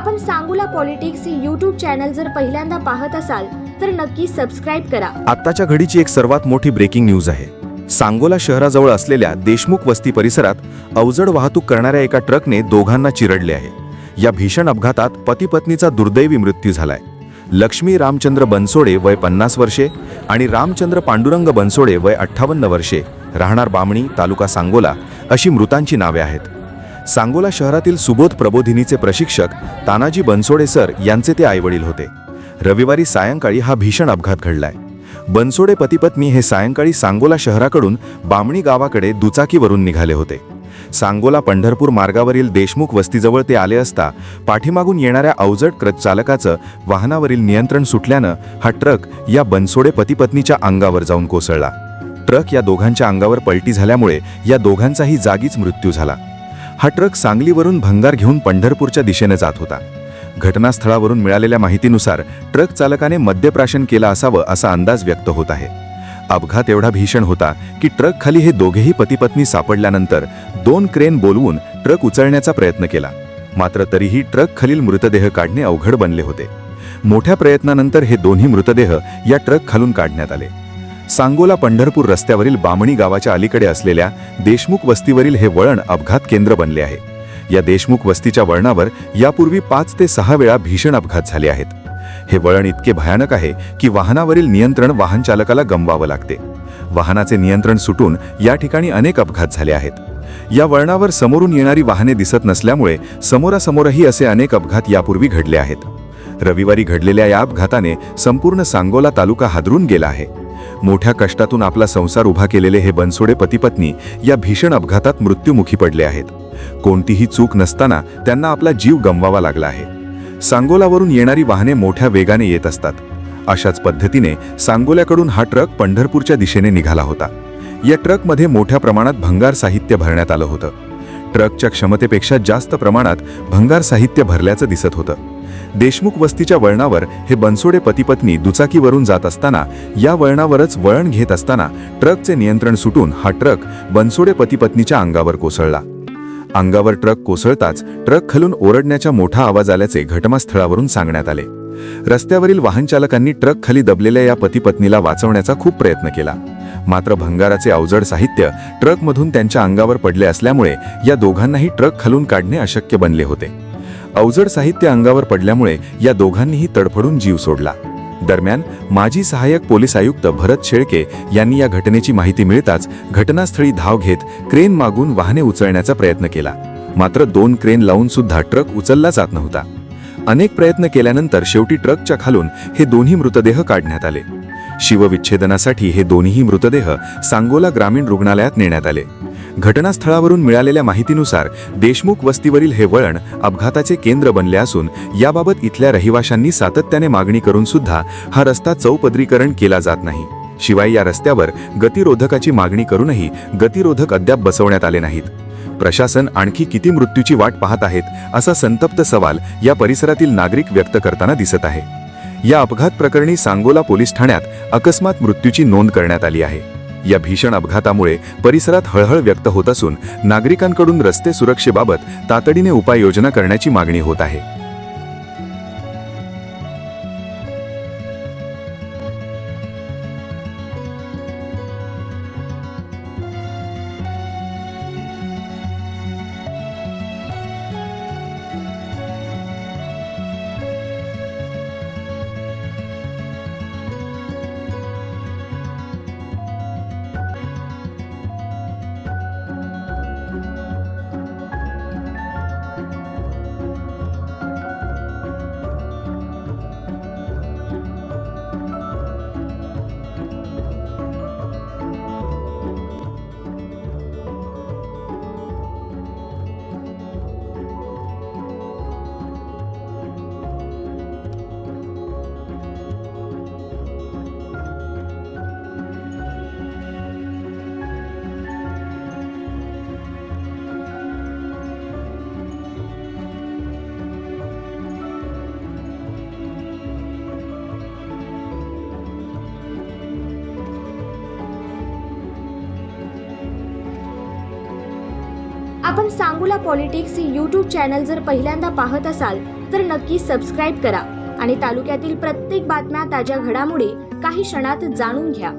आपण सांगोला पॉलिटिक्स ही YouTube channel जर पहिल्यांदा पाहत असाल तर नक्की सबस्क्राइब करा। आत्ताच्या घडीची एक सर्वात मोठी ब्रेकिंग न्यूज आहे। सांगोला शहराजवळ असलेल्या देशमुख वस्ती परिसरात अवजड वाहतूक करणाऱ्या एका ट्रकने दोघांना चिरडले आहे। या भीषण अपघातात पती पत्नीचा दुर्दैवी मृत्यू झालाय। लक्ष्मी रामचंद्र बनसोडे वय 50 वर्षे आणि रामचंद्र पांडुरंग बनसोडे वय 58 वर्षे, राहणार बामणी, तालुका सांगोला अशी मृतांची नावे आहेत। सांगोला शहरातील सुबोध प्रबोधिनीचे प्रशिक्षक तानाजी बनसोडे सर यांचे ते आईवडील होते। रविवारी सायंकाळी हा भीषण अपघात घडलाय। बनसोडे पतीपत्नी हे सायंकाळी सांगोला शहराकडून बामणी गावाकडे दुचाकीवरून निघाले होते। सांगोला पंढरपूर मार्गावरील देशमुख वस्तीजवळ ते आले असता पाठीमागून येणाऱ्या अवजड ट्रक चालकाचं वाहनावरील नियंत्रण सुटल्यानं हा ट्रक या बनसोडे पतीपत्नीच्या अंगावर जाऊन कोसळला। ट्रक या दोघांच्या अंगावर पलटी झाल्यामुळे या दोघांचाही जागीच मृत्यू झाला। हा ट्रक सांगलीवरून भंगार घेऊन पंढरपूरच्या दिशेने जात होता। घटनास्थळावरून मिळालेल्या माहितीनुसार ट्रक चालकाने मद्यप्राशन केला असावं असा अंदाज व्यक्त होत आहे। अपघात एवढा भीषण होता की ट्रक खाली हे दोघेही पतीपत्नी सापडल्यानंतर 2 क्रेन बोलवून ट्रक उचलण्याचा प्रयत्न केला, मात्र तरीही ट्रक खालील मृतदेह काढणे अवघड बनले होते। मोठ्या प्रयत्नानंतर हे दोन्ही मृतदेह या ट्रक खालून काढण्यात आले। सांगोला पंढरपूर रस्त्यावरील बामणी गावाच्या अलीकडे असलेल्या देशमुख वस्तीवरील हे वळण अपघात केंद्र बनले आहे। या देशमुख वस्तीच्या वळणावर यापूर्वी 5 ते 6 वेळा भीषण अपघात झाले आहेत। हे वळण इतके भयानक आहे की वाहनावरील नियंत्रण वाहन चालकाला गमवावं लागते। वाहनाचे नियंत्रण सुटून या ठिकाणी अनेक अपघात झाले आहेत। या वळणावर समोरून येणारी वाहने दिसत नसल्यामुळे समोरासमोरही असे अनेक अपघात यापूर्वी घडले आहेत। रविवारी घडलेल्या या अपघाताने संपूर्ण सांगोला तालुका हादरून गेला आहे। मोठ्या कष्टातून आपला संसार उभा केलेले हे बनसोडे पतीपत्नी या भीषण अपघातात मृत्युमुखी पडले आहेत। कोणतीही चूक नसताना त्यांना आपला जीव गमवावा लागला आहे। सांगोलावरून येणारी वाहने मोठ्या वेगाने येत असतात। अशाच पद्धतीने सांगोल्याकडून हा ट्रक पंढरपूरच्या दिशेने निघाला होता। या ट्रकमध्ये मोठ्या प्रमाणात भंगार साहित्य भरण्यात आलं होतं। ट्रकच्या क्षमतेपेक्षा जास्त प्रमाणात भंगार साहित्य भरल्याचं दिसत होतं। देशमुख वस्तीच्या वळणावर हे बनसोडे पतीपत्नी दुचाकीवरून जात असताना या वळणावरच वळण घेत असताना ट्रकचे नियंत्रण सुटून हा ट्रक बनसोडे पतीपत्नीच्या अंगावर कोसळला। अंगावर ट्रक कोसळताच ट्रक खालून ओरडण्याचा मोठा आवाज आल्याचे घटनास्थळावरून सांगण्यात आले। रस्त्यावरील वाहन चालकांनी ट्रक खाली दबलेल्या या पतीपत्नीला वाचवण्याचा खूप प्रयत्न केला, मात्र भंगाराचे अवजड साहित्य ट्रकमधून त्यांच्या अंगावर पडले असल्यामुळे या दोघांनाही ट्रक खालून काढणे अशक्य बनले होते। अवजड साहित्य अंगावर पडल्यामुळे या दोघांनीही तडफडून जीव सोडला। दरम्यान माजी सहाय्यक पोलीस आयुक्त भरत शेळके यांनी या घटनेची माहिती मिळताच घटनास्थळी धाव घेत क्रेन मागून वाहने उचलण्याचा प्रयत्न केला, मात्र 2 क्रेन लावून सुद्धा ट्रक उचलला जात नव्हता। अनेक प्रयत्न केल्यानंतर शेवटी ट्रकच्या खालून हे दोन्ही मृतदेह काढण्यात आले। शिवविच्छेदनासाठी हे दोन्ही मृतदेह सांगोला ग्रामीण रुग्णालयात नेण्यात आले। घटनास्थळावरून मिळालेल्या माहितीनुसार देशमुख वस्तीवरील हे वळण अपघाताचे केंद्र बनले असून याबाबत इथल्या रहिवाशांनी सातत्याने मागणी करून सुद्धा हा रस्ता चौपदरीकरण केला जात नाही। शिवाय या रस्त्यावर गतिरोधकाची मागणी करूनही गतिरोधक अद्याप बसवण्यात आले नाहीत। प्रशासन आणखी किती मृत्यूची वाट पाहत आहेत असा संतप्त सवाल या परिसरातील नागरिक व्यक्त करताना दिसत आहे। या अपघात प्रकरणी सांगोला पोलीस ठाण्यात अकस्मात मृत्यूची नोंद करण्यात आली आहे। या भीषण अपघातामुळे परिसरात हळहळ व्यक्त होत असून नागरिकांकडून रस्ते सुरक्षेबाबत तातडीने उपाययोजना करण्याची मागणी होत आहे। आपण सांगोला पॉलिटिक्स ही यूट्यूब चॅनल जर पहिल्यांदा पाहत असाल तर नक्की सबस्क्राईब करा आणि तालुक्यातील प्रत्येक बातम्या ताज्या घडामोडी काही क्षणात जाणून घ्या.